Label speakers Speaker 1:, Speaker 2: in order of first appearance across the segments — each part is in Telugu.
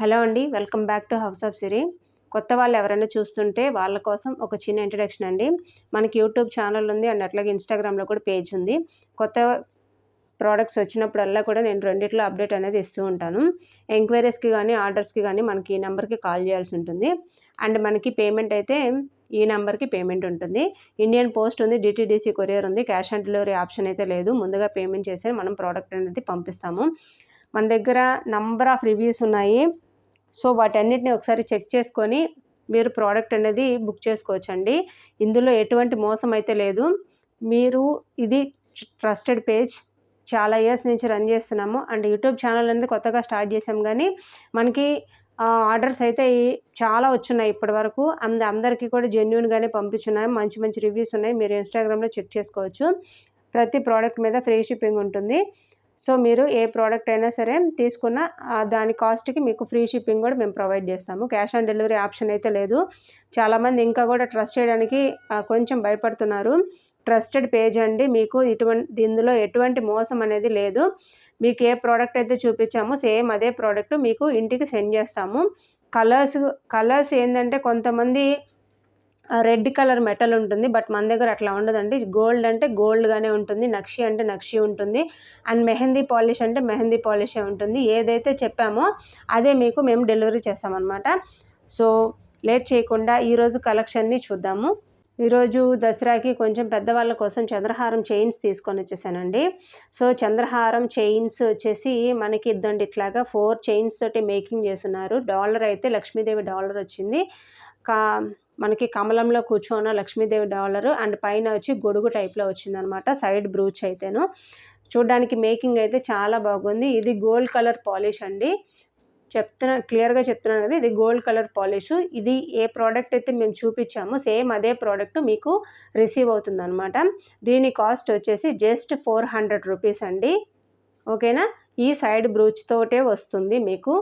Speaker 1: హలో అండి. Welcome back to house of Siri. కొత్త వాళ్ళు ఎవరైనా చూస్తుంటే వాళ్ళ కోసం ఒక చిన్న ఇంట్రడక్షన్ అండి. మనకి యూట్యూబ్ ఛానల్ ఉంది అండ్ అట్లాగే ఇన్‌స్టాగ్రామ్‌లో కూడా పేజ్ ఉంది. కొత్త ప్రొడక్ట్స్ వచ్చినప్పుడల్లా కూడా నేను రెండిట్లో అప్డేట్ అనేది ఇస్తూ ఉంటాను. ఎంక్వైరీస్‌కి గానీ, ఆర్డర్స్‌కి గానీ మనకి ఈ నంబర్‌కి కాల్ చేయాల్సి ఉంటుంది. అండ్ మనకి పేమెంట్ అయితే ఈ నంబర్‌కి పేమెంట్ ఉంటుంది. ఇండియన్ పోస్ట్ ఉంది, డీటీడీసీ కొరియర్ ఉంది. క్యాష్ ఆన్ డెలివరీ ఆప్షన్ అయితే లేదు. ముందుగా పేమెంట్ చేసే మనం ప్రోడక్ట్ అనేది పంపిస్తాము. మన దగ్గర నంబర్ ఆఫ్ రివ్యూస్ ఉన్నాయి. సో వాటన్నిటిని ఒకసారి చెక్ చేసుకొని మీరు ప్రోడక్ట్ అనేది బుక్ చేసుకోవచ్చండి. ఇందులో ఎటువంటి మోసం అయితే లేదు. మీరు ఇది ట్రస్టెడ్ పేజ్. చాలా ఇయర్స్ నుంచి రన్ చేస్తున్నాము. అండ్ యూట్యూబ్ ఛానల్ అనేది కొత్తగా స్టార్ట్ చేసాం కానీ మనకి ఆర్డర్స్ అయితే చాలా వచ్చున్నాయి ఇప్పటి వరకు. అందరికీ కూడా జెన్యూన్‌గానే పంపించున్నాము. మంచి మంచి రివ్యూస్ ఉన్నాయి. మీరు ఇన్‌స్టాగ్రామ్‌లో చెక్ చేసుకోవచ్చు. ప్రతి ప్రోడక్ట్ మీద ఫ్రీ షిప్పింగ్ ఉంటుంది. సో మీరు ఏ ప్రోడక్ట్ అయినా సరే తీసుకున్న దాని కాస్ట్‌కి మీకు ఫ్రీ షిప్పింగ్ కూడా మేము ప్రొవైడ్ చేస్తాము. క్యాష్ ఆన్ డెలివరీ ఆప్షన్ అయితే లేదు. చాలామంది ఇంకా కూడా ట్రస్ట్ చేయడానికి కొంచెం భయపడుతున్నారు. ట్రస్టెడ్ పేజ్ అండి. మీకు ఇందులో ఎటువంటి మోసం అనేది లేదు. మీకు ఏ ప్రోడక్ట్ అయితే చూపించామో సేమ్ అదే ప్రోడక్ట్ మీకు ఇంటికి సెండ్ చేస్తాము. కలర్స్ ఏంటంటే కొంతమంది రెడ్ కలర్ మెటల్ ఉంటుంది. బట్ మన దగ్గర అట్లా ఉండదండి. గోల్డ్ అంటే గోల్డ్‌గానే ఉంటుంది. నక్షి అంటే నక్షి ఉంటుంది. అండ్ మెహందీ పాలిష్ అంటే మెహందీ పాలిషే ఉంటుంది. ఏదైతే చెప్పామో అదే మీకు మేము డెలివరీ చేస్తామన్నమాట. సో లేట్ చేయకుండా ఈరోజు కలెక్షన్‌ని చూద్దాము. ఈరోజు దసరాకి కొంచెం పెద్దవాళ్ళ కోసం చంద్రహారం చైన్స్ తీసుకొని వచ్చేసానండి. సో చంద్రహారం చైన్స్ వచ్చేసి మనకి ఇద్దండి ఇట్లాగా 4 చైన్స్ తోటి మేకింగ్ చేస్తున్నారు. డాలర్ అయితే లక్ష్మీదేవి డాలర్ వచ్చింది. మనకి కమలంలో కూర్చోన్న లక్ష్మీదేవి డాలరు అండ్ పైన వచ్చి గొడుగు టైప్లో వచ్చిందనమాట. సైడ్ బ్రూచ్ అయితేను చూడడానికి మేకింగ్ అయితే చాలా బాగుంది. ఇది గోల్డ్ కలర్ పాలిష్ అండి. క్లియర్గా చెప్తున్నాను కదా, ఇది గోల్డ్ కలర్ పాలిష్. ఇది ఏ ప్రోడక్ట్ అయితే మేము చూపించామో సేమ్ అదే ప్రోడక్ట్ మీకు రిసీవ్ అవుతుందన్నమాట. దీని కాస్ట్ వచ్చేసి జస్ట్ 400 రూపీస్ అండి. ఓకేనా. ఈ సైడ్ బ్రూచ్ తోటే వస్తుంది మీకు.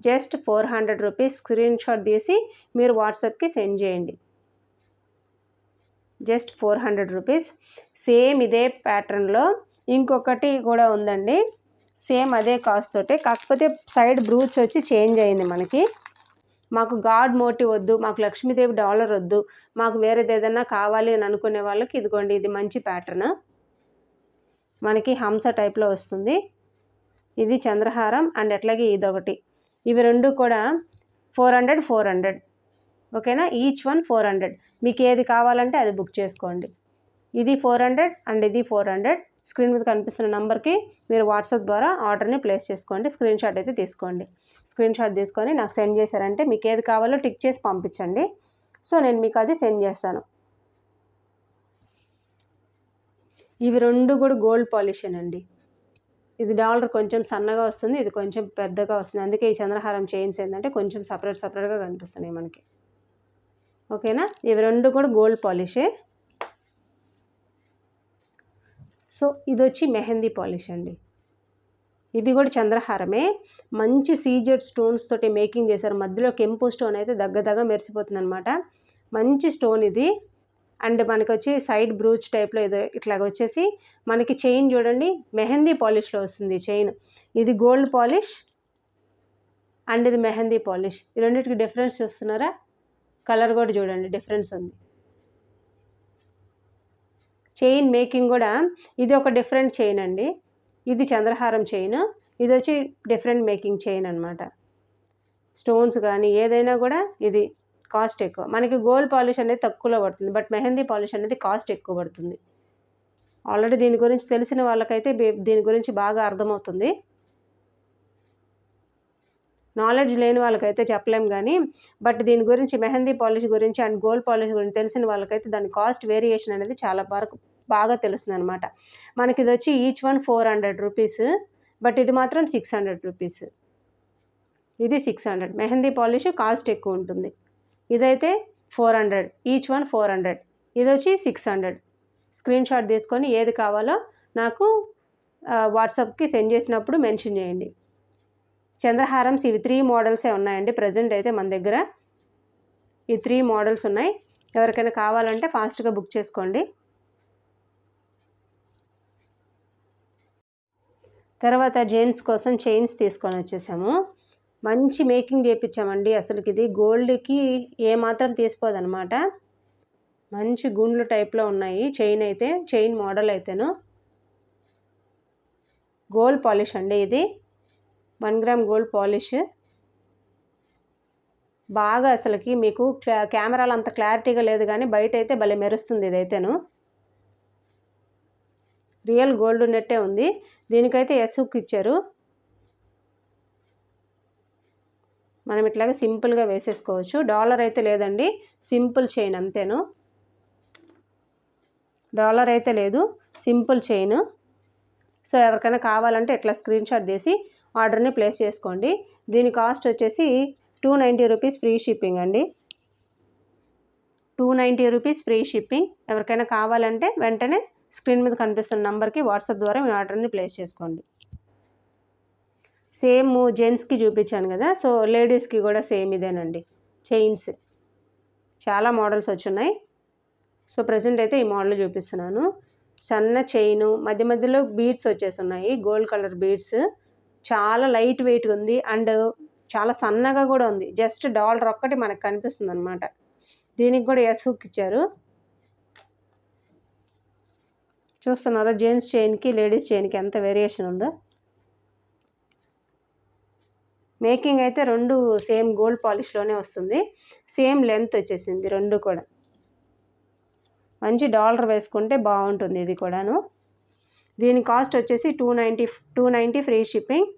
Speaker 1: Just 400 rupees. స్క్రీన్ షాట్ తీసి మీరు వాట్సాప్కి సెండ్ చేయండి. Just 400 rupees. సేమ్ ఇదే ప్యాటర్న్లో ఇంకొకటి కూడా ఉందండి. సేమ్ అదే కాస్ట్ తోటే, కాకపోతే సైడ్ బ్రూచ్ వచ్చి చేంజ్ అయింది మనకి. మాకు గాడ్ మోటివ్ వద్దు, మాకు లక్ష్మీదేవి డాలర్ వద్దు, మాకు వేరేది ఏదైనా కావాలి అని అనుకునే వాళ్ళకి ఇదిగోండి, ఇది మంచి ప్యాటర్న్. మనకి హంస టైప్లో వస్తుంది. ఇది చంద్రహారం అండ్ అట్లాగే ఇదొకటి. ఇవి రెండు కూడా 400. ఓకేనా. Each one 400. మీకు ఏది కావాలంటే అది బుక్ చేసుకోండి. ఇది 400 అండ్ ఇది 400. స్క్రీన్ మీద కనిపిస్తున్న నెంబర్కి మీరు వాట్సాప్ ద్వారా ఆర్డర్ని ప్లేస్ చేసుకోండి. స్క్రీన్ షాట్ అయితే తీసుకోండి. స్క్రీన్ షాట్ తీసుకొని నాకు సెండ్ చేశారంటే మీకు ఏది కావాలో టిక్ చేసి పంపించండి. సో నేను మీకు అది సెండ్ చేస్తాను. ఇవి రెండు కూడా గోల్డ్ పాలిషేనండి. ఇది డాలర్ కొంచెం సన్నగా వస్తుంది, ఇది కొంచెం పెద్దగా వస్తుంది. అందుకే ఈ చంద్రహారం చైన్స్ ఏంటంటే కొంచెం సపరేట్గా కనిపిస్తున్నాయి మనకి. ఓకేనా. ఇవి రెండు కూడా గోల్డ్ పాలిషే. సో ఇది వచ్చి మెహందీ పాలిష్ అండి. ఇది కూడా చంద్రహారమే. మంచి సీజెడ్ స్టోన్స్ తోటి మేకింగ్ చేశారు. మధ్యలో కెంపు స్టోన్ అయితే దగ్గరగా మెరిసిపోతుంది అనమాట. మంచి స్టోన్ ఇది. అండ్ మనకి వచ్చి సైడ్ బ్రూచ్ టైప్లో ఏదో ఇట్లాగ వచ్చేసి మనకి చైన్ చూడండి మెహందీ పాలిష్లో వస్తుంది చైన్. ఇది గోల్డ్ పాలిష్ అండ్ ఇది మెహందీ పాలిష్. ఈ రెండింటికి డిఫరెన్స్ చూస్తున్నారా. కలర్ కూడా చూడండి డిఫరెన్స్ ఉంది. చైన్ మేకింగ్ కూడా ఇది ఒక డిఫరెంట్ చైన్ అండి. ఇది చంద్రహారం చైన్, ఇది వచ్చి డిఫరెంట్ మేకింగ్ చైన్ అనమాట. స్టోన్స్ కానీ ఏదైనా కూడా ఇది కాస్ట్ ఎక్కువ. మనకి గోల్డ్ పాలిష్ అనేది తక్కువలో పడుతుంది, బట్ మెహందీ పాలిష్ అనేది కాస్ట్ ఎక్కువ పడుతుంది. ఆల్రెడీ దీని గురించి తెలిసిన వాళ్ళకైతే దీని గురించి బాగా అర్థమవుతుంది. నాలెడ్జ్ లేని వాళ్ళకైతే చెప్పలేం కానీ బట్ దీని గురించి మెహందీ పాలిష్ గురించి అండ్ గోల్డ్ పాలిష్ గురించి తెలిసిన వాళ్ళకైతే దాని కాస్ట్ వేరియేషన్ అనేది చాలా బాగా తెలుస్తుంది అనమాట. మనకి ఇది వచ్చి ఈచ్ వన్ 400 రూపీస్, బట్ ఇది మాత్రం 600 రూపీస్. ఇది 600. మెహందీ పాలిష్ కాస్ట్ ఎక్కువ ఉంటుంది. ఇదైతే 400, ఈచ్ వన్ 400. ఇది వచ్చి 600. స్క్రీన్ షాట్ తీసుకొని ఏది కావాలో నాకు వాట్సాప్కి సెండ్ చేసినప్పుడు మెన్షన్ చేయండి. చంద్రహారమ్స్ ఇవి 3 మోడల్సే ఉన్నాయండి ప్రజెంట్ అయితే మన దగ్గర. ఈ 3 మోడల్స్ ఉన్నాయి. ఎవరికైనా కావాలంటే ఫాస్ట్గా బుక్ చేసుకోండి. తర్వాత జెంట్స్ కోసం చైన్స్ తీసుకొని వచ్చేసాము. మంచి మేకింగ్ చేయించామండి. అసలుకి ఇది గోల్డ్‌కి ఏమాత్రం తీసిపోదనమాట. మంచి గుండ్లు టైప్‌లో ఉన్నాయి. చైన్ మోడల్ అయితేను. గోల్డ్ పాలిష్ అండి ఇది. 1 గ్రామ్ గోల్డ్ పాలిష్. బాగా అసలుకి మీకు కెమెరాలో అంత క్లారిటీగా లేదు కానీ బయటైతే భలే మెరుస్తుంది ఇదైతేను. రియల్ గోల్డ్ నెట్టే ఉంది. దీనికైతే ఎస్ హుక్ ఇచ్చారు. మనం ఇట్లాగా సింపుల్గా వేసేసుకోవచ్చు. డాలర్ అయితే లేదండి, సింపుల్ చైన్ అంతేను. డాలర్ అయితే లేదు, సింపుల్ చైన్. సో ఎవరికైనా కావాలంటే ఇట్లా స్క్రీన్ షాట్ తీసి ఆర్డర్ని ప్లేస్ చేసుకోండి. దీని కాస్ట్ వచ్చేసి 290 రూపీస్ ఫ్రీ షిప్పింగ్ అండి. 290 రూపీస్ ఫ్రీ షిప్పింగ్. ఎవరికైనా కావాలంటే వెంటనే స్క్రీన్ మీద కనిపిస్తున్న నెంబర్కి వాట్సాప్ ద్వారా మీ ఆర్డర్ని ప్లేస్ చేసుకోండి. సేమ్ జెంట్స్కి చూపించాను కదా, సో లేడీస్కి కూడా సేమ్ ఇదేనండి. చైన్స్ చాలా మోడల్స్ వచ్చున్నాయి. సో ప్రజెంట్ అయితే ఈ మోడల్ చూపిస్తున్నాను. సన్న చైను, మధ్య మధ్యలో బీడ్స్ వచ్చేస్తున్నాయి, గోల్డ్ కలర్ బీడ్స్. చాలా లైట్ వెయిట్గా ఉంది అండ్ చాలా సన్నగా కూడా ఉంది. జస్ట్ డాలర్ ఒక్కటి మనకు కనిపిస్తుంది అనమాట. దీనికి కూడా ఎస్ హుక్ ఇచ్చారు. చూస్తున్నారా జెంట్స్ చైన్కి లేడీస్ చైన్కి ఎంత వేరియేషన్ ఉందో. మేకింగ్ అయితే రెండు సేమ్ గోల్డ్ పాలిష్లోనే వస్తుంది. సేమ్ లెంత్ వచ్చేసింది రెండు కూడా. మంచి డాలర్ వేసుకుంటే బాగుంటుంది ఇది కూడాను. దీని కాస్ట్ వచ్చేసి 290 ఫ్రీ షిప్పింగ్.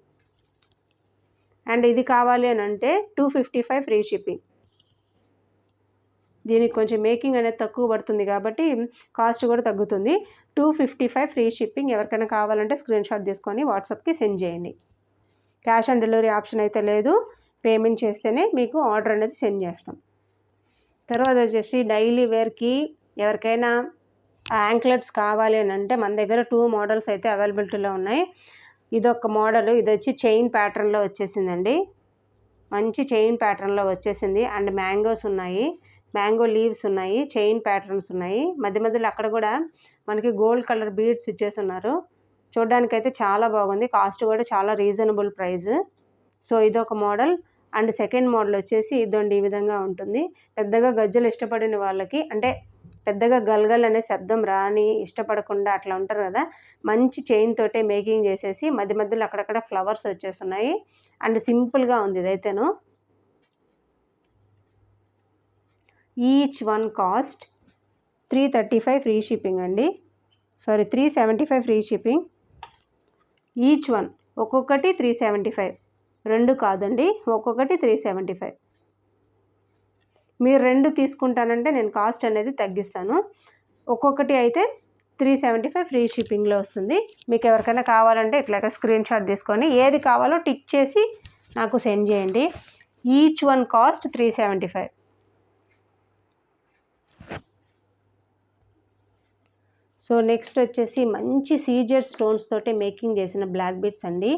Speaker 1: అండ్ ఇది కావాలి అని అంటే 255 ఫ్రీ షిప్పింగ్. దీనికి కొంచెం మేకింగ్ అనేది తక్కువ పడుతుంది కాబట్టి కాస్ట్ కూడా తగ్గుతుంది. 255 ఫ్రీ షిప్పింగ్. ఎవరికైనా కావాలంటే స్క్రీన్ షాట్ తీసుకొని వాట్సాప్కి సెండ్ చేయండి. క్యాష్ ఆన్ డెలివరీ ఆప్షన్ అయితే లేదు. పేమెంట్ చేస్తేనే మీకు ఆర్డర్ అనేది సెండ్ చేస్తాం. తర్వాత వచ్చేసి డైలీ వేర్కి ఎవరికైనా యాంక్లెట్స్ కావాలి అని అంటే మన దగ్గర 2 మోడల్స్ అయితే అవైలబిలిటీలో ఉన్నాయి. ఇదొక మోడల్. ఇది వచ్చి చైన్ ప్యాటర్న్లో వచ్చేసిందండి. మంచి చైన్ ప్యాటర్న్లో వచ్చేసింది అండ్ మ్యాంగోస్ ఉన్నాయి, మ్యాంగో లీవ్స్ ఉన్నాయి, చైన్ ప్యాటర్న్స్ ఉన్నాయి. మధ్య మధ్యలో అక్కడ కూడా మనకి గోల్డ్ కలర్ బీడ్స్ ఇచ్చేస్తున్నారు. చూడడానికైతే చాలా బాగుంది. కాస్ట్ కూడా చాలా రీజనబుల్ ప్రైస్. సో ఇదొక మోడల్. అండ్ సెకండ్ మోడల్ వచ్చేసి ఇదండి, ఈ విధంగా ఉంటుంది. పెద్దగా గజ్జలు ఇష్టపడిన వాళ్ళకి, అంటే పెద్దగా గల్గల్ అనే శబ్దం రాని ఇష్టపడకుండా అట్లా ఉంటారు కదా, మంచి చైన్ తోటే మేకింగ్ చేసేసి మధ్య మధ్యలో అక్కడక్కడ ఫ్లవర్స్ వచ్చేస్తున్నాయి అండ్ సింపుల్గా ఉంది ఇదైతేను. Each one cost 335 free shipping అండి. 375 ఫ్రీ షిప్పింగ్. ఈచ్ వన్ ఒక్కొక్కటి 375, రెండు కాదండి, ఒక్కొక్కటి 375. మీరు రెండు తీసుకుంటానంటే నేను కాస్ట్ అనేది తగ్గిస్తాను. ఒక్కొక్కటి అయితే 375 ఫ్రీ షిప్పింగ్లో వస్తుంది. మీకు ఎవరికైనా కావాలంటే ఇట్లాగా స్క్రీన్ షాట్ తీసుకొని ఏది కావాలో టిక్ చేసి నాకు సెండ్ చేయండి. Each one cost 375. So next వచ్చేసి మంచి సీజర్ స్టోన్స్ తోటి మేకింగ్ చేసిన బ్లాక్ బీడ్స్ అండి.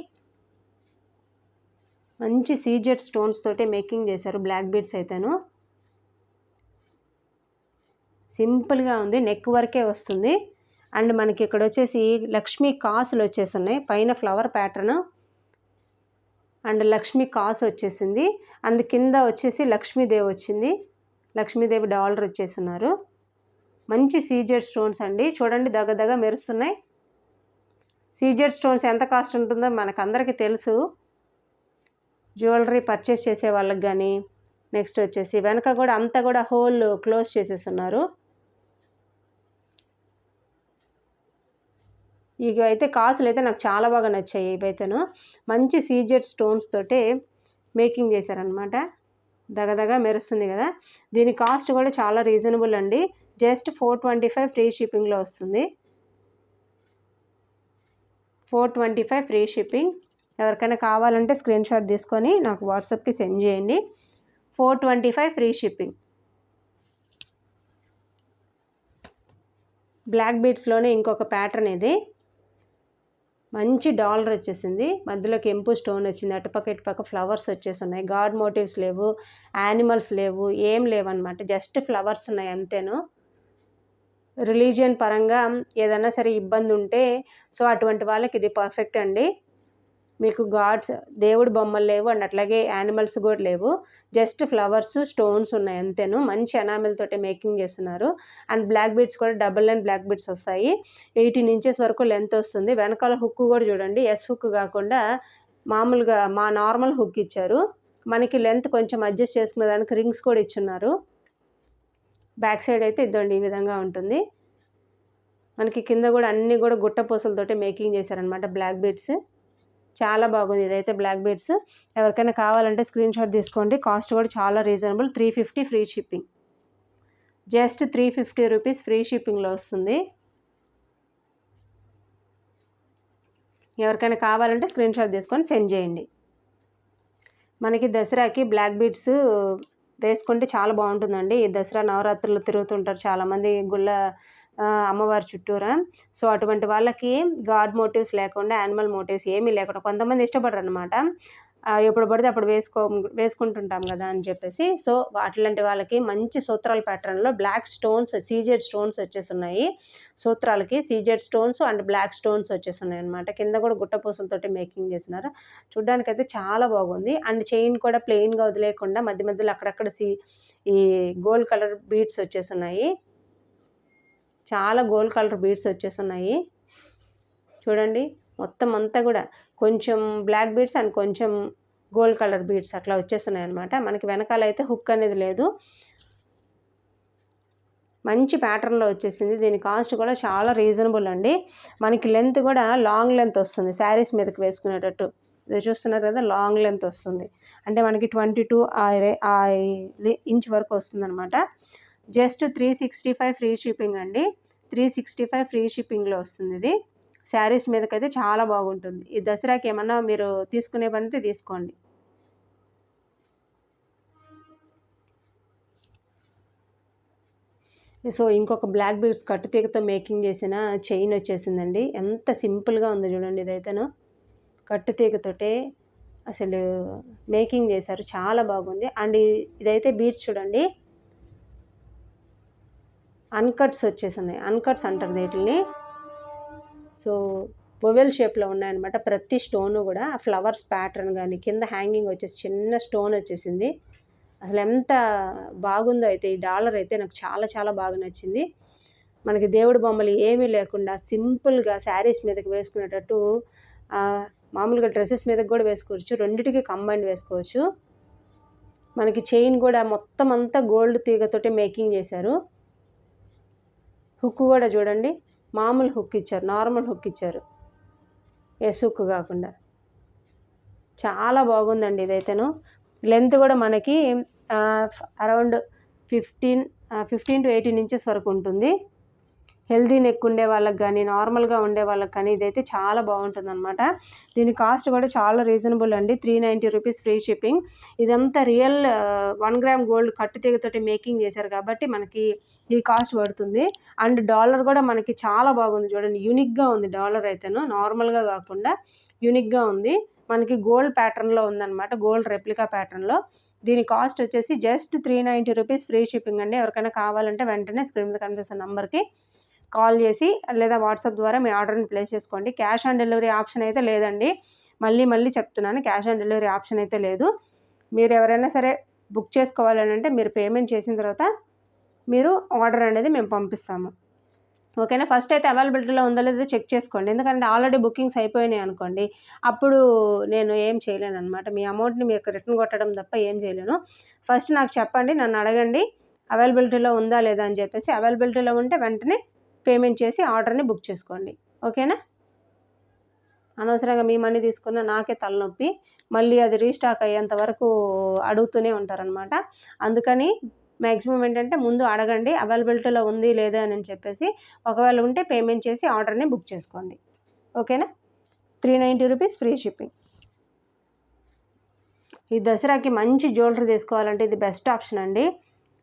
Speaker 1: మంచి సీజర్ స్టోన్స్ తోటి మేకింగ్ చేశారు బ్లాక్ బీడ్స్ అయితేను. సింపుల్గా ఉంది, నెక్ వరకే వస్తుంది. అండ్ మనకి ఇక్కడ వచ్చేసి లక్ష్మీ కాసులు వచ్చేస్తున్నాయి. పైన ఫ్లవర్ ప్యాటర్న్ అండ్ లక్ష్మీ కాసు వచ్చేసింది. అందు కింద వచ్చేసి లక్ష్మీదేవి వచ్చింది. లక్ష్మీదేవి డాలర్ వచ్చేస్తున్నారు. మంచి సీజెడ్ స్టోన్స్ అండి. చూడండి దగ్గర మెరుస్తున్నాయి. సీజెడ్ స్టోన్స్ ఎంత కాస్ట్ ఉంటుందో మనకు అందరికీ తెలుసు, జ్యువెలరీ పర్చేస్ చేసే వాళ్ళకి కానీ. నెక్స్ట్ వచ్చేసి వెనక కూడా అంతా కూడా హోల్ క్లోజ్ చేసేస్తున్నారు. ఇవి అయితే కాసులు అయితే నాకు చాలా బాగా నచ్చాయి. ఇవైతేను మంచి సీజెడ్ స్టోన్స్ తోటే మేకింగ్ చేశారనమాట. దగదగా మెరుస్తుంది కదా. దీని కాస్ట్ కూడా చాలా రీజనబుల్ అండి. జస్ట్ 425 ఫ్రీ షిప్పింగ్లో వస్తుంది. 425 ఫ్రీ షిప్పింగ్. ఎవరికైనా కావాలంటే స్క్రీన్ షాట్ తీసుకొని నాకు వాట్సాప్కి సెండ్ చేయండి. 425 ఫ్రీ షిప్పింగ్. బ్లాక్ బీడ్స్లోనే ఇంకొక ప్యాటర్న్ ఇది. మంచి డాలర్ వచ్చేసింది, మధ్యలో కెంపు స్టోన్ వచ్చింది, అటుపక్క ఇటుపక్క ఫ్లవర్స్ వచ్చేస్తున్నాయి. గాడ్ మోటివ్స్ లేవు, యానిమల్స్ లేవు, ఏం లేవన్నమాట. జస్ట్ ఫ్లవర్స్ ఉన్నాయి అంతేను. రిలీజియన్ పరంగా ఏదైనా సరే ఇబ్బంది ఉంటే సో అటువంటి వాళ్ళకి ఇది పర్ఫెక్ట్ అండి. మీకు గాడ్స్ దేవుడి బొమ్మలు లేవు అండ్ అట్లాగే యానిమల్స్ కూడా లేవు. జస్ట్ ఫ్లవర్స్, స్టోన్స్ ఉన్నాయి అంతేను. మంచి ఎనామిల్ తోటి మేకింగ్ చేస్తున్నారు. అండ్ బ్లాక్ బీడ్స్ కూడా డబుల్ లైన్ బ్లాక్ బీడ్స్ వస్తాయి. 18 ఇంచెస్ వరకు లెంత్ వస్తుంది. వెనకాల హుక్ కూడా చూడండి, ఎస్ హుక్ కాకుండా మామూలుగా మా నార్మల్ హుక్ ఇచ్చారు. మనకి లెంత్ కొంచెం అడ్జస్ట్ చేసుకునే దానికి రింగ్స్ కూడా ఇచ్చున్నారు. బ్యాక్ సైడ్ అయితే ఇద్దండి ఈ విధంగా ఉంటుంది. మనకి కింద కూడా అన్నీ కూడా గుట్ట పూసలతోటి మేకింగ్ చేశారనమాట బ్లాక్ బీడ్స్. చాలా బాగుంది ఇదైతే బ్లాక్ బీడ్స్. ఎవరికైనా కావాలంటే స్క్రీన్ షాట్ తీసుకోండి. కాస్ట్ కూడా చాలా reasonable. 350 free shipping. Just 350 rupees free షిప్పింగ్లో వస్తుంది. ఎవరికైనా కావాలంటే స్క్రీన్ షాట్ తీసుకొని సెండ్ చేయండి. మనకి దసరాకి బ్లాక్ బీడ్స్ వేసుకుంటే చాలా బాగుంటుందండి. ఈ దసరా నవరాత్రులు తిరుగుతుంటారు చాలామంది గుళ్ళ అమ్మవారి చుట్టూరా. సో అటువంటి వాళ్ళకి గాడ్ మోటివ్స్ లేకుండా, యానిమల్ మోటివ్స్ ఏమీ లేకుండా, కొంతమంది ఇష్టపడరు అనమాట. ఎప్పుడు పడితే అప్పుడు వేసుకుంటుంటాం కదా అని చెప్పేసి. సో అట్లాంటి వాళ్ళకి మంచి సూత్రాల ప్యాటర్న్లో బ్లాక్ స్టోన్స్, సీజెడ్ స్టోన్స్ వచ్చేస్తున్నాయి. సూత్రాలకి CZ stones and black stones వచ్చేస్తున్నాయి అనమాట. కింద కూడా గుట్ట పూసలతోటి మేకింగ్ చేస్తున్నారు. చూడ్డానికైతే చాలా బాగుంది. అండ్ చైన్ కూడా ప్లెయిన్గా వదిలేయకుండా మధ్య మధ్యలో అక్కడక్కడ ఈ గోల్డ్ కలర్ బీడ్స్ వచ్చేస్తున్నాయి. చాలా గోల్డ్ కలర్ బీడ్స్ వచ్చేస్తున్నాయి చూడండి. మొత్తం అంతా కూడా కొంచెం బ్లాక్ బీడ్స్ అండ్ కొంచెం గోల్డ్ కలర్ బీడ్స్ అట్లా వచ్చేస్తున్నాయి అనమాట. మనకి వెనకాల అయితే హుక్ అనేది లేదు. మంచి ప్యాటర్న్లో వచ్చేసింది. దీని కాస్ట్ కూడా చాలా రీజనబుల్ అండి. మనకి లెంత్ కూడా లాంగ్ లెంత్ వస్తుంది, శారీస్ మీదకి వేసుకునేటట్టు. ఇది చూస్తున్నారు కదా, లాంగ్ లెంత్ వస్తుంది. అంటే మనకి 22 ఇంచ్ వరకు వస్తుంది అనమాట. జస్ట్ 365 ఫ్రీ షిప్పింగ్ అండి. 365 ఫ్రీ షిప్పింగ్లో వస్తుంది ఇది. శారీస్ మీదకైతే చాలా బాగుంటుంది. ఈ దసరాకి ఏమన్నా మీరు తీసుకునే పనితే తీసుకోండి. సో ఇంకొక బ్లాక్ బీడ్స్ కట్టుతీగతో మేకింగ్ చేసిన చైన్ వచ్చేసిందండి. ఎంత సింపుల్గా ఉంది చూడండి. ఇదైతేను కట్టుతీగతోటే అసలు మేకింగ్ చేశారు, చాలా బాగుంది. అండ్ ఇదైతే బీడ్స్ చూడండి, అన్కట్స్ వచ్చేసినాయి. అన్కట్స్ అంటారు వీటిని. సో ఓవెల్ షేప్లో ఉన్నాయన్నమాట. ప్రతి స్టోను కూడా ఫ్లవర్స్ ప్యాటర్న్ కానీ, కింద హ్యాంగింగ్ వచ్చేసి చిన్న స్టోన్ వచ్చేసింది. అసలు ఎంత బాగుందో అయితే ఈ డాలర్ అయితే నాకు చాలా చాలా బాగా నచ్చింది. మనకి దేవుడి బొమ్మలు ఏమీ లేకుండా సింపుల్గా శారీస్ మీదకి వేసుకునేటట్టు, మామూలుగా డ్రెస్సెస్ మీదకి కూడా వేసుకోవచ్చు. రెండిటికి కంబైండ్ వేసుకోవచ్చు. మనకి చైన్ కూడా మొత్తం అంతా గోల్డ్ తీగతోటి మేకింగ్ చేశారు. హుక్ కూడా చూడండి, మామూలు హుక్ ఇచ్చారు, నార్మల్ హుక్ ఇచ్చారు, ఎస్ హుక్ కాకుండా. చాలా బాగుందండి ఇదైతేను. లెంత్ కూడా మనకి అరౌండ్ 15 to 18 ఇంచెస్ వరకు ఉంటుంది. హెల్దీ నెక్ ఉండే వాళ్ళకి కానీ, నార్మల్గా ఉండే వాళ్ళకి కానీ ఇదైతే చాలా బాగుంటుంది అనమాట. దీని కాస్ట్ కూడా చాలా రీజనబుల్ అండి. 390 రూపీస్ ఫ్రీ షిప్పింగ్. ఇదంతా రియల్ 1 గ్రామ్ గోల్డ్ కట్టుతీగతోటి మేకింగ్ చేశారు కాబట్టి మనకి ఈ కాస్ట్ పడుతుంది. అండ్ డాలర్ కూడా మనకి చాలా బాగుంది చూడండి. యూనిక్గా ఉంది డాలర్ అయితేను, నార్మల్గా కాకుండా యూనిక్గా ఉంది. మనకి గోల్డ్ ప్యాటర్న్లో ఉందన్నమాట, గోల్డ్ రెప్లికా ప్యాటర్న్లో. దీని కాస్ట్ వచ్చేసి జస్ట్ 390 రూపీస్ ఫ్రీ షిప్పింగ్ అండి. ఎవరికైనా కావాలంటే వెంటనే స్క్రీన్ మీద కనిపిస్తున్న నంబర్కి కాల్ చేసి లేదా వాట్సాప్ ద్వారా మీ ఆర్డర్ని ప్లేస్ చేసుకోండి. క్యాష్ ఆన్ డెలివరీ ఆప్షన్ అయితే లేదండి. మళ్ళీ చెప్తున్నాను, క్యాష్ ఆన్ డెలివరీ ఆప్షన్ అయితే లేదు. మీరు ఎవరైనా సరే బుక్ చేసుకోవాలని అంటే మీరు పేమెంట్ చేసిన తర్వాత మీరు ఆర్డర్ అనేది మేము పంపిస్తాము. ఓకేనా. ఫస్ట్ అయితే అవైలబిలిటీలో ఉందో లేదో చెక్ చేసుకోండి. ఎందుకంటే ఆల్రెడీ బుకింగ్స్ అయిపోయినాయి అనుకోండి, అప్పుడు నేను ఏం చేయలేను అనమాట. మీ అమౌంట్ని మీకు రిటర్న్ కొట్టడం తప్ప ఏం చేయలేను. ఫస్ట్ నాకు చెప్పండి, నన్ను అడగండి అవైలబిలిటీలో ఉందా లేదా అని చెప్పేసి. అవైలబిలిటీలో ఉంటే వెంటనే పేమెంట్ చేసి ఆర్డర్ని బుక్ చేసుకోండి. ఓకేనా. అనవసరంగా మీ మనీ తీసుకున్న నాకే తలనొప్పి, మళ్ళీ అది రీస్టాక్ అయ్యేంత వరకు అడుగుతూనే ఉంటారనమాట. అందుకని మ్యాక్సిమం ఏంటంటే ముందు అడగండి అవైలబిలిటీలో ఉంది లేదా అని చెప్పేసి. ఒకవేళ ఉంటే పేమెంట్ చేసి ఆర్డర్ని బుక్ చేసుకోండి. ఓకేనా. 390 రూపీస్ ఫ్రీ షిప్పింగ్. ఈ దసరాకి మంచి జ్యువెలరీ తీసుకోవాలంటే ఇది బెస్ట్ ఆప్షన్ అండి.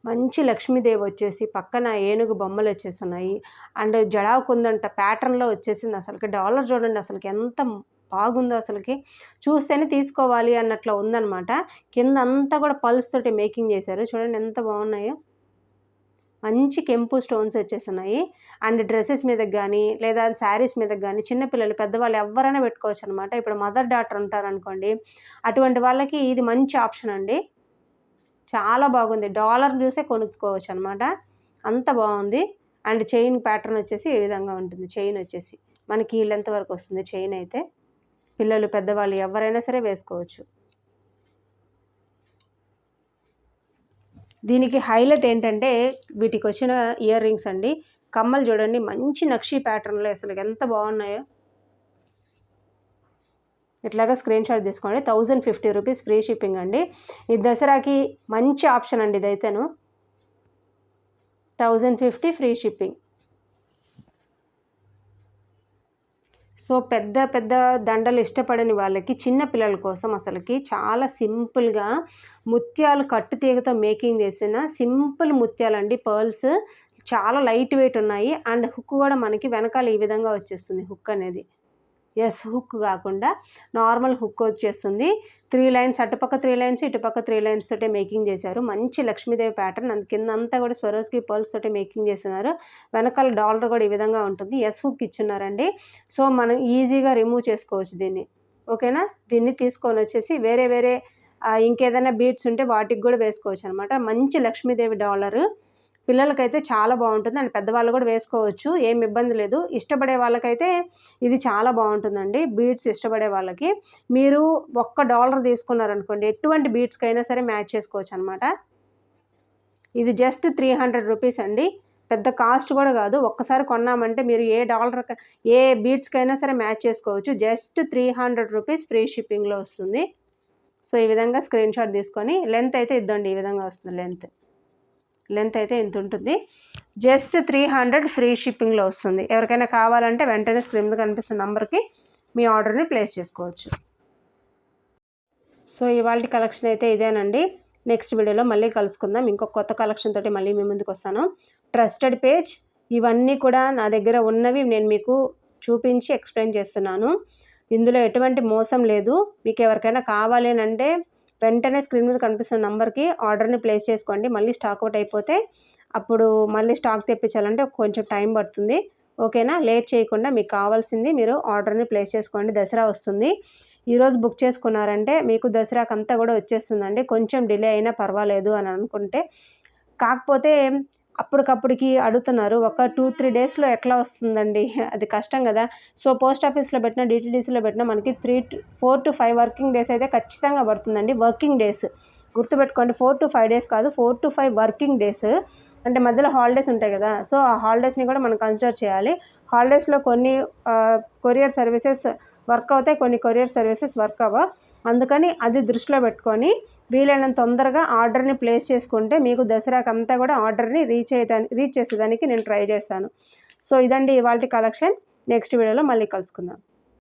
Speaker 1: మంచి లక్ష్మీదేవి వచ్చేసి పక్కన ఏనుగు బొమ్మలు వచ్చేస్తున్నాయి. అండ్ జడావు కుందంట ప్యాటర్న్లో వచ్చేసింది. అసలుకి డాలర్ చూడండి అసలుకి ఎంత బాగుందో, అసలుకి చూస్తేనే తీసుకోవాలి అన్నట్లు ఉందన్నమాట. కింద అంతా కూడా పల్స్ తోటి మేకింగ్ చేశారు చూడండి, ఎంత బాగున్నాయో. మంచి కెంపు స్టోన్స్ వచ్చేస్తున్నాయి. అండ్ డ్రెస్సెస్ మీదకి కానీ లేదా శారీస్ మీదకి కానీ చిన్నపిల్లలు పెద్దవాళ్ళు ఎవరైనా పెట్టుకోవచ్చు అనమాట. ఇప్పుడు మదర్ డాటర్ ఉంటారనుకోండి, అటువంటి వాళ్ళకి ఇది మంచి ఆప్షన్ అండి. చాలా బాగుంది. డాలర్ చూసే కొనుక్కోవచ్చు అనమాట. అంత బాగుంది. అండ్ చైన్ ప్యాటర్న్ వచ్చేసి ఈ విధంగా ఉంటుంది. చైన్ వచ్చేసి మనకి లెంత్ వరకు వస్తుంది. చైన్ అయితే పిల్లలు పెద్దవాళ్ళు ఎవరైనా సరే వేసుకోవచ్చు. దీనికి హైలైట్ ఏంటంటే వీటికి వచ్చిన ఇయర్ రింగ్స్ అండి. కమ్మలు చూడండి మంచి నక్షి ప్యాటర్న్లో అసలు ఎంత బాగున్నాయో. ఇట్లాగా స్క్రీన్ షాట్ తీసుకోండి. 1050 రూపీస్ ఫ్రీ షిప్పింగ్ అండి. ఈ దసరాకి మంచి ఆప్షన్ అండి ఇదైతేను. 1050 ఫ్రీ షిప్పింగ్. సో పెద్ద పెద్ద దండలు ఇష్టపడని వాళ్ళకి, చిన్న పిల్లల కోసం అసలుకి చాలా సింపుల్గా ముత్యాలు కట్టు తీగతో మేకింగ్ చేసిన సింపుల్ ముత్యాలండి. పర్ల్స్ చాలా లైట్ వెయిట్ ఉన్నాయి. అండ్ హుక్ కూడా మనకి వెనకాల ఈ విధంగా వచ్చేస్తుంది. హుక్ అనేది హుక్ కాకుండా నార్మల్ హుక్ వచ్చేస్తుంది. 3 లైన్స్ అటుపక్క 3 లైన్స్ ఇటుపక్క 3 లైన్స్ తోటే మేకింగ్ చేశారు. మంచి లక్ష్మీదేవి ప్యాటర్న్. అందు కింద అంతా కూడా స్వరోస్కి పర్ల్స్ తోటే మేకింగ్ చేస్తున్నారు. వెనకాల డాలర్ కూడా ఈ విధంగా ఉంటుంది. హుక్ ఇచ్చున్నారండి. సో మనం ఈజీగా రిమూవ్ చేసుకోవచ్చు దీన్ని. ఓకేనా. దీన్ని తీసుకొని వచ్చేసి వేరే ఇంకేదైనా బీడ్స్ ఉంటే వాటికి కూడా వేసుకోవచ్చు అనమాట. మంచి లక్ష్మీదేవి డాలరు. పిల్లలకైతే చాలా బాగుంటుంది. అండ్ పెద్దవాళ్ళు కూడా వేసుకోవచ్చు. ఏం ఇబ్బంది లేదు. ఇష్టపడే వాళ్ళకైతే ఇది చాలా బాగుంటుందండి. బీడ్స్ ఇష్టపడే వాళ్ళకి మీరు $1 తీసుకున్నారనుకోండి, ఎటువంటి బీడ్స్కైనా సరే మ్యాచ్ చేసుకోవచ్చు అనమాట. ఇది జస్ట్ 300 రూపీస్ అండి. పెద్ద కాస్ట్ కూడా కాదు. ఒక్కసారి కొన్నామంటే మీరు ఏ బీడ్స్కైనా సరే మ్యాచ్ చేసుకోవచ్చు. జస్ట్ 300 రూపీస్ ఫ్రీ షిప్పింగ్లో వస్తుంది. సో ఈ విధంగా స్క్రీన్ షాట్ తీసుకొని లెంత్ అయితే ఇద్దండి. ఈ విధంగా వస్తుంది లెంత్ అయితే ఇంత ఉంటుంది. జస్ట్ 300 ఫ్రీ షిప్పింగ్లో వస్తుంది. ఎవరికైనా కావాలంటే వెంటనే స్క్రీన్ మీద కనిపిస్తున్న నంబర్కి మీ ఆర్డర్ని ప్లేస్ చేసుకోవచ్చు. సో ఇవాళ కలెక్షన్ అయితే ఇదేనండి. నెక్స్ట్ వీడియోలో మళ్ళీ కలుసుకుందాం. ఇంకొక కొత్త కలెక్షన్ తోటి మళ్ళీ మీ ముందుకు వస్తాను. ట్రస్టెడ్ పేజ్ ఇవన్నీ కూడా నా దగ్గర ఉన్నవి నేను మీకు చూపించి ఎక్స్ప్లెయిన్ చేస్తున్నాను. ఇందులో ఎటువంటి మోసం లేదు. మీకు ఎవరికైనా కావాలి అంటే వెంటనే స్క్రీన్ మీద కనిపిస్తున్న నంబర్కి ఆర్డర్ని ప్లేస్ చేసుకోండి. మళ్ళీ స్టాక్ అవుట్ అయిపోతే అప్పుడు మళ్ళీ స్టాక్ తెప్పించాలంటే కొంచెం టైం పడుతుంది. ఓకేనా. లేట్ చేయకుండా మీకు కావాల్సింది మీరు ఆర్డర్ని ప్లేస్ చేసుకోండి. దసరా వస్తుంది. ఈరోజు బుక్ చేసుకున్నారంటే మీకు దసరాకి అంతా కూడా వచ్చేస్తుందండి. కొంచెం డిలే అయినా పర్వాలేదు అని అనుకుంటే. కాకపోతే అప్పటికప్పటికి అడుగుతున్నారు. ఒక 2-3 డేస్లో ఎట్లా వస్తుందండి, అది కష్టం కదా. సో పోస్ట్ ఆఫీస్లో పెట్టిన DTDCలో పెట్టినా మనకి 4 to 5 వర్కింగ్ డేస్ అయితే ఖచ్చితంగా పడుతుందండి. వర్కింగ్ డేస్ గుర్తుపెట్టుకోండి. 4 to 5 డేస్ కాదు, 4 to 5 వర్కింగ్ డేస్. అంటే మధ్యలో హాలిడేస్ ఉంటాయి కదా. సో ఆ హాలిడేస్ని కూడా మనం కన్సిడర్ చేయాలి. హాలిడేస్లో కొన్ని కొరియర్ సర్వీసెస్ వర్క్ అవుతాయి, కొన్ని కొరియర్ సర్వీసెస్ వర్క్ అవ్వ. అందుకని అది దృష్టిలో పెట్టుకొని వీలైనంత తొందరగా ఆర్డర్ని ప్లేస్ చేసుకుంటే మీకు దసరాకి అంతా కూడా ఆర్డర్ని రీచ్ చేసేదానికి నేను ట్రై చేస్తాను. సో ఇదండి ఇవాల్టి కలెక్షన్. నెక్స్ట్ వీడియోలో మళ్ళీ కలుసుకుందాం.